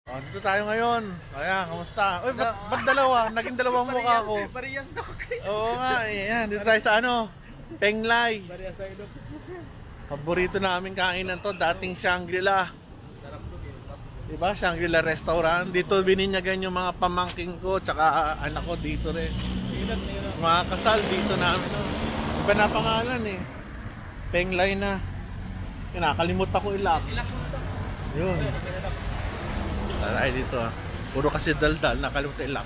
Oh, dito tayo ngayon. Ayan, kamusta? Uy, ba't dalawa? Naging dalawang mukha ko. Parehas na ako kayo. Oo nga, ayan. Dito tayo sa ano? Penglay. Parehas tayo. Paborito namin kainan to, dating Shangri-La. Sarap po. Diba? Shangri-La restaurant. Dito bininyagan yung mga pamangking ko, tsaka anak ko dito rin. Mga kasal dito namin. Iba na pangalan eh. Penglay na. Kinakalimut ako ilak. Yun. Taray dito ah. Puro kasi daldal, nakalimut ilak.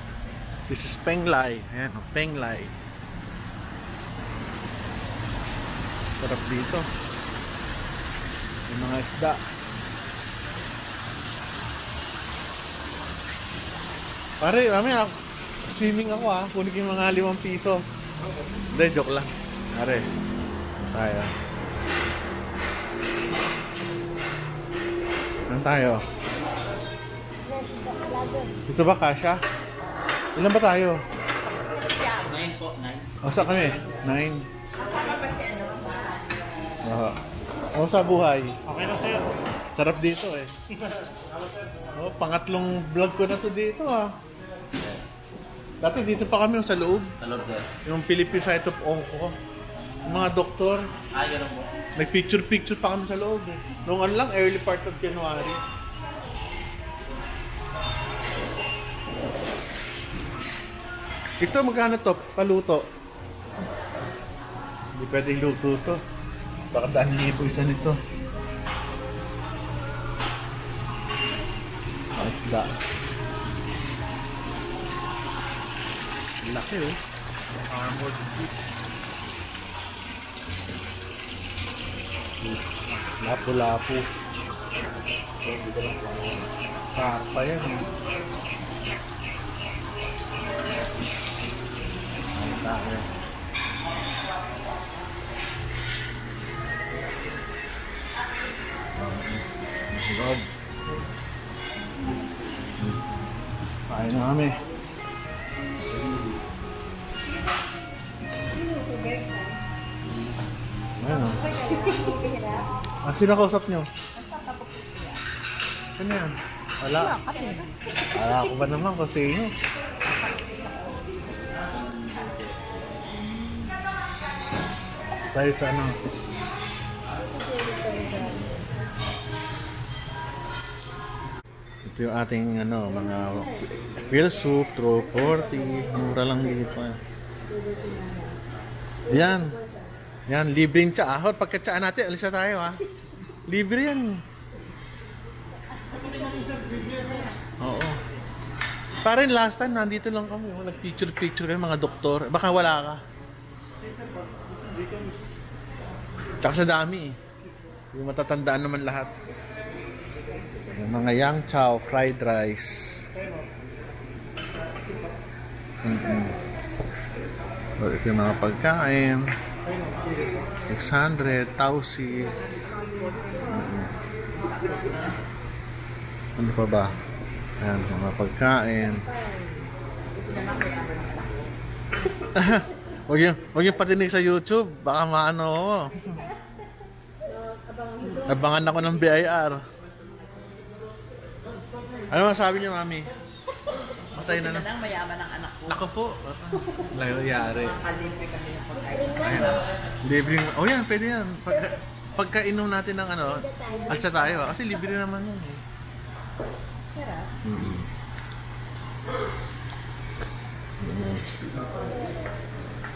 This is Penglay. Ayan, Penglay. Sarap dito. Yung mga isda. Pare, mamaya swimming ako ah. Kunin yung mga 5 piso. Hindi, joke lang. Pare, tayo. Saan tayo? Dito ba, Kasha? Ilan ba tayo? 9 po, 9. O, saan kami? 9. O, sa buhay? Okay na sa'yo. Sarap dito eh. Oh, pangatlong vlog ko na to dito ah. Dati dito pa kami sa loob. Sa loob sir. Yung Philippine Society of Onco. Yung mga doktor. Gano'n po. May picture pa kami sa loob eh. Noong lang, early part of January. Ito, magkano to? Paluto. Hindi pwedeng luto to. Baka 10,000 isa nito. Isda. Laki oh. Armored beef. Lapu-lapu. Karpa yan eh. Ang dami. Love. Kain na kami. Ayan o. Ang sino kausap nyo? Sino yan? Wala. Wala ko ba naman kung sino? Tayo sa ano? Ito yung ating ano, mga fill soup, throw 40. Mura lang dito. Yan. Yan, libreng tsa. Ahot, pagkatsaan natin, alis na tayo ha. Libre yan. Oo. Parang last time, nandito lang kami. Nag-picture kami mga doktor. Baka wala ka. Tsaka sa dami eh. Yung matatandaan naman lahat. Yung mga yang chow, fried rice. Ito yung mga pagkain. 600, tausi. Ano pa ba? Ayan, mga pagkain. Huwag yung patinig sa YouTube. Baka maano ako. Abangan ako ng BIR. Ano masabi niyo, Mami? Masaya na lang. Mayaman ang anak ko. Ako po. Layari. Makalibre kami ng pagkain. Ayan. Libre. Oh yan, pwede yan. Pagkainom natin ng ano, alsa tayo. Kasi libre naman yun eh.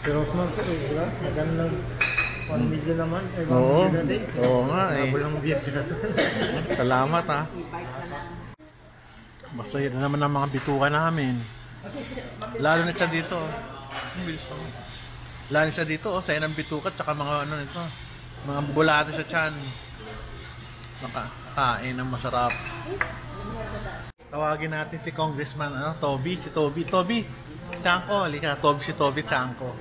Si Rosmar po eh, diba? Magandang 1 million naman. Oo. Oo nga eh. Walang beer na to. Salamat ha. Masaya na naman ang mga bituka namin. Lalo na siya dito. Lalo na siya dito. Saya ng bituka tsaka mga ano nito. Mga bulate sa tiyan. Makakain ng masarap. Tawagin natin si Congressman Toby. Si Toby. Toby! Chanko, halika. Si Toby Chanko.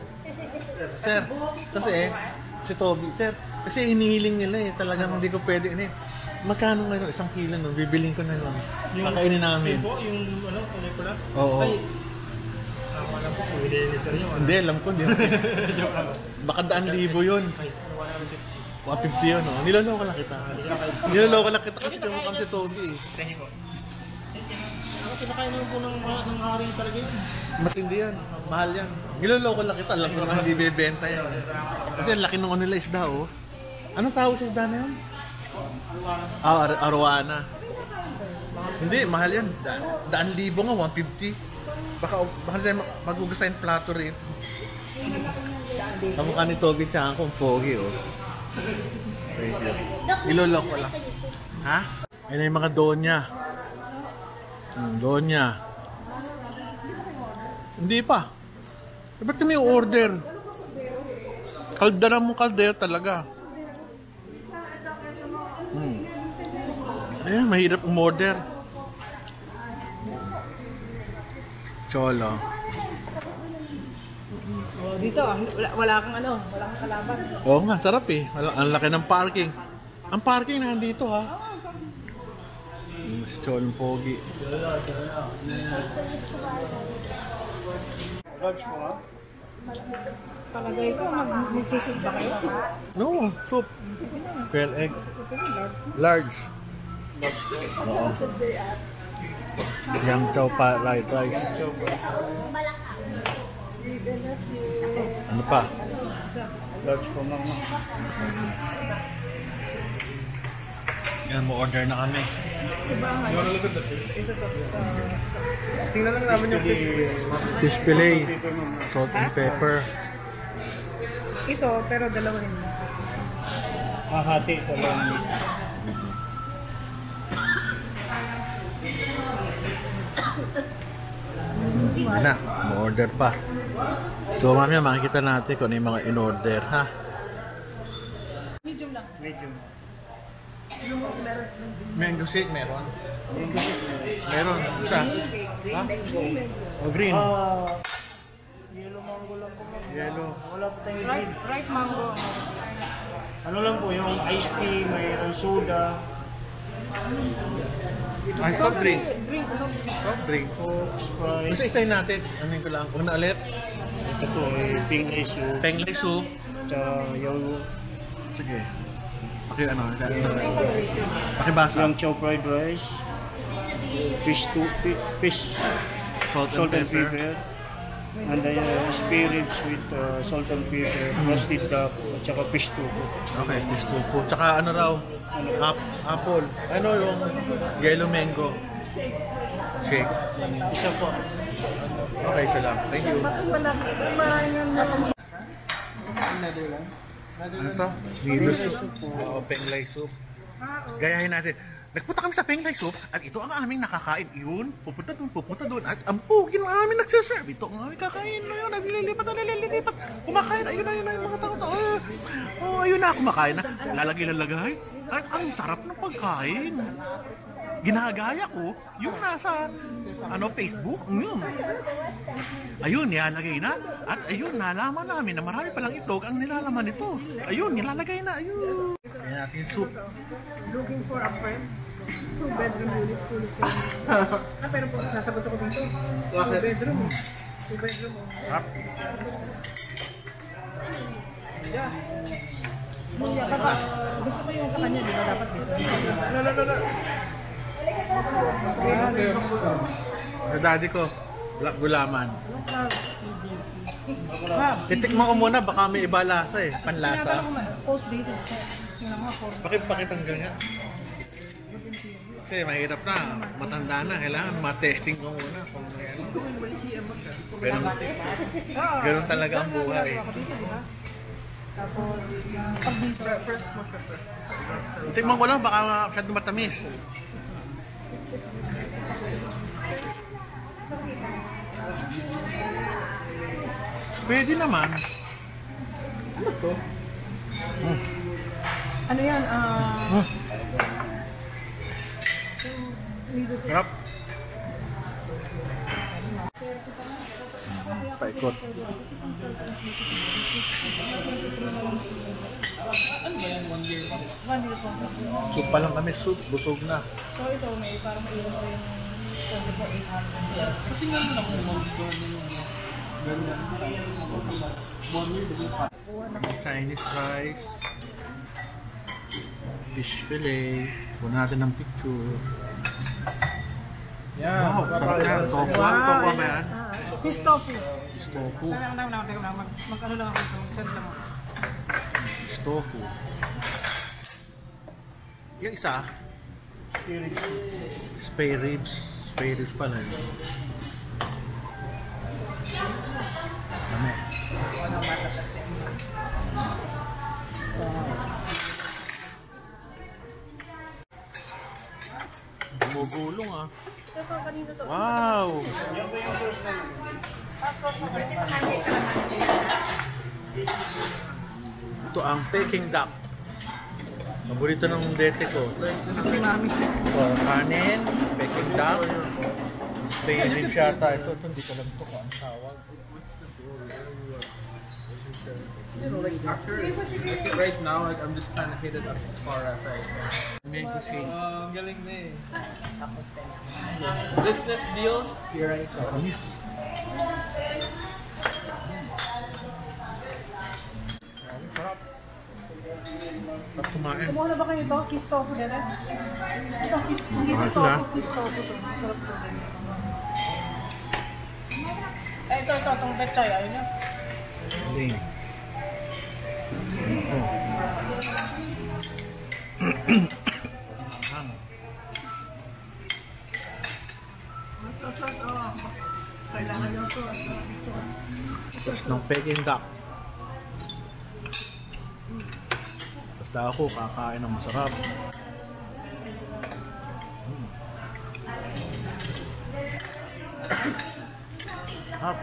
Sir, kasi si Toby. Sir, kasi inihiling nila eh. Talagang hindi ko pwede. Magkano ngayon? 1 kilo no? Bibiling ko na yun. Kakainin namin. Yung ano, kulay pula? Oo. Ay, tama lang po. Hindi ni sir yun. Hindi, alam ko. Baka 100,000 yun. Ay, 150. 150 yun, no? Niloloko lang kita. Niloloko lang kita kasi kamukha si Toby eh. Thank you po. Kinakain naman po ng hari talaga yun. Matindi yan. Mahal yan. Niloloko lang kita. Alam ko naman hindi bebenta yan. Kasi ang laki nung nila isda, oh. Anong tawag sa isda na yun? Arowana. Hindi, mahal yan. Daan libo nga, 150. Baka tayo magugasayin plato rin. Kamukha ni Toby tsaka kong pogi, oh. Thank you. Niloloko lang. Ha? Ayun yung mga donya. Donya. Hindi pa. Ba't kami order? Kaldera mo kaldera talaga. Ayan, mahirap umorder. Cholo. Dito, wala kang kalaban. Oo nga, sarap eh. Ang laki ng parking. Ang parking nandito ha. Si Cholong Pogi. Large po ha? Palagay ko, magsusub ba kayo? No, soup. Quail egg. Large. Oo. Yang chow pa rice. Ano pa? Large po ma'am. Yan, mo-order na kami. Tingnan lang namin yung fish. Fish fillet. Salt and pepper. Ito, pero dalawa rin. Hahati ito lang. Ano, mo-order pa. So mamaya makikita natin kung ano yung mga in-order, ha? Medium lang. Medium. Mango shake meron? Meron. Isa? Ha? O green? Yellow mango lang po ma'am. Yellow. Wala po tayong green. Ripe mango. Ano lang po, yung iced tea, mayroong soda. Ay, soft drink. Drink, Soft drink. Coke, Sprite. Basta isayin natin. Ano ko lang? Una ulit. Ito po, pink rice soup. Penglay soup. Tsaka yung Sige. Pakibasa. yung chow fried rice. Fish Salt salt and and pepper. pepper. And then spare ribs with salt and pepper, roasted duck, at saka fish tofu. Okay, fish tofu. Tsaka ano raw? Apple. Ano yung yellow mango? Shake. Isa po. Okay, isa lang. Thank you. Ano to? Noodle soup. Oo, penglay soup. Gayahin natin. Nagpunta kami sa penglay soup at ito ang aming nakakain. Yun, pupunta doon. At ang pogi ng aming nagsaserve. Ito ang aming kakain na yun. Naglilipat. Kumakain. Ayun yung mga tao. Oh, ayun na, kumakain na. Lalagay. At ang sarap ng pagkain. Ginagaya ko yung nasa Facebook. Ayun, nilalagay na. At ayun, nalaman namin na marami palang itlog ang nilalaman nito. Ayun, nilalagay na. Ayun. Kaya natin soup. Looking for a friend. 2-bedroom unit, fully furnished. Pero po, sasagot ako dito. 2-bedroom. 2-bedroom. Papa, gusto ko yung sa kanya, di ba dapat dito? Sa daddy ko, black gulaman. Titikman ko muna, baka may iba lasa eh. Panlasa. Post dito. Pakitanggal nga. Kasi mahirap na, matanda na, kailangan matesting ko muna kung may ano. Ganun talaga ang buhay. Tapos, pag dito, first mo siya. Tikman ko lang, baka masyado matamis. Pwede naman. Ano to? Ano yan? Sarap. Paikot. Ano ba yan? 1 year? Soup pa lang kami, soup. Busog na. So ito, may parang ilan sa yung 24,800. Kasi nga lang kung mag-store Chinese rice. Fish fillet. Kuha natin ng picture. Wow, sarap yan. Tofu. Tofu ba yan? Fish tofu. Tofu. Teka lang. Mag-ano lang ako ito. Send lang ako. Tofu. Yung isa? Spare ribs. Spare ribs pala yun. Dami. Gumugulong ah. Ito, kanino to? Wow! Ito ang Peking duck. Paborito ng dete ko. Si Mami. Kanin, Peking duck, Spain ribs yata. Ito hindi ko alam ito kung ang tawag. Right now, like, I'm just trying to hit it as far as I can. Mango shake. Ang galing na eh. Business deals, here I go. Kamis. Sarap. Sarap kumain. Kumuha na ba kayo ito? Fish tofu din eh? Ito, hindi ito tofu. Fish tofu to. Sarap to din. Ito. Itong betchay. Ayun na. Galing. Kailangan nyo ito. Tapos ng Peking duck. Basta ako kakain ng masarap. Sarap.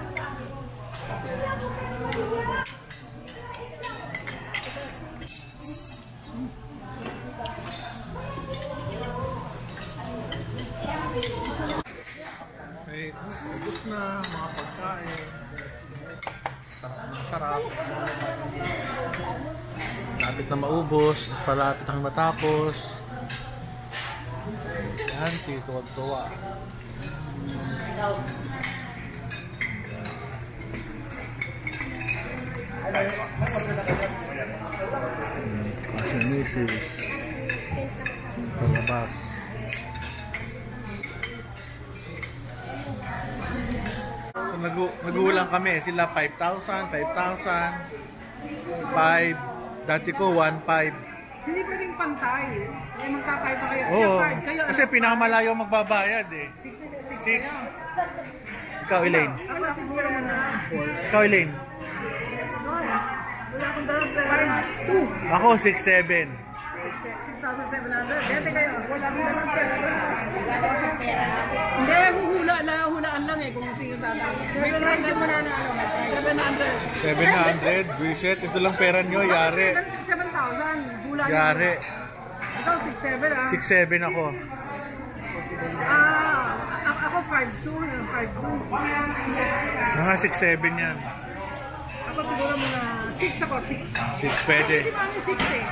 Eh, ubos na mga pagkain. Sarap. Lapit na maubos, palapit ang matapos. Yan, tituwa-tuwa. Kasi misis. Palabas. So, nagulang kami. Sila 5,000, 5,000, 5. Dati ko 1,500. Hindi pwedeng pantay. Eh, magtatay pa kayo. Oo. Siya 5. Kayo Kasi pinakamalayo magbabayad eh. 6. 6. Ikaw, Elaine. Ako siguro na. Ikaw, Elaine. Wala akong dalang pera. 2. Ako, 6,700. 6,700. Dete kayo. Wala akong dalang pera. Hindi, hulaan lang eh kung sino tatay. May price mo na 700. 700, reset. Ito lang pera nyo, yari. 7,000. Hula nyo. Yari. Ikaw 6,700 ah. 6,700 ako. Ako 5,200. 5,200. Mga 6,700 yan. Ako siguro mga 6 ako. 6. 6 pwede. Si Mami 6 eh.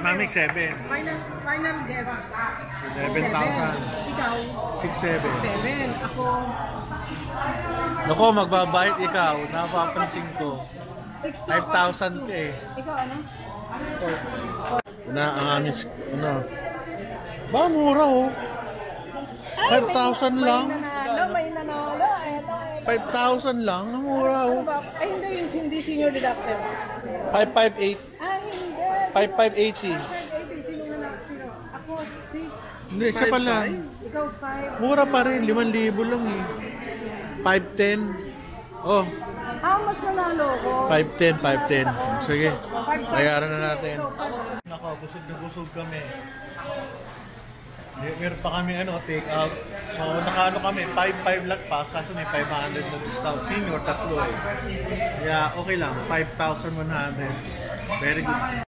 Mami, 7. Final guess. 7,000. Ikaw? 6,700. 7. Ako, Naku, magbabayad ikaw. Napapansin ko. 5,000 ka eh. ikaw ano? Na ang aming, ano. Ba, mura oh. 5,000 lang. May nanalo. 5,000 lang. Ang mura oh. Ay, hindi senior deducted. 5,580. Ah, hindi. 5,580. 580. Sino nanalo? Sino? Ako 6. Hindi, siya pala. Ikaw 5. Mura pa rin. 5,000 lang eh. 510. Oh, Ah, mas nanalo ko. 510, 510. Sige, bayaran na natin. Nako, busog kami. Meron pa kami take out. So, nakaano kami, 5,500 lang pa, kaso may 500 na discount. Senior, tatlo eh. Yeah, okay lang, 5,100. Very good.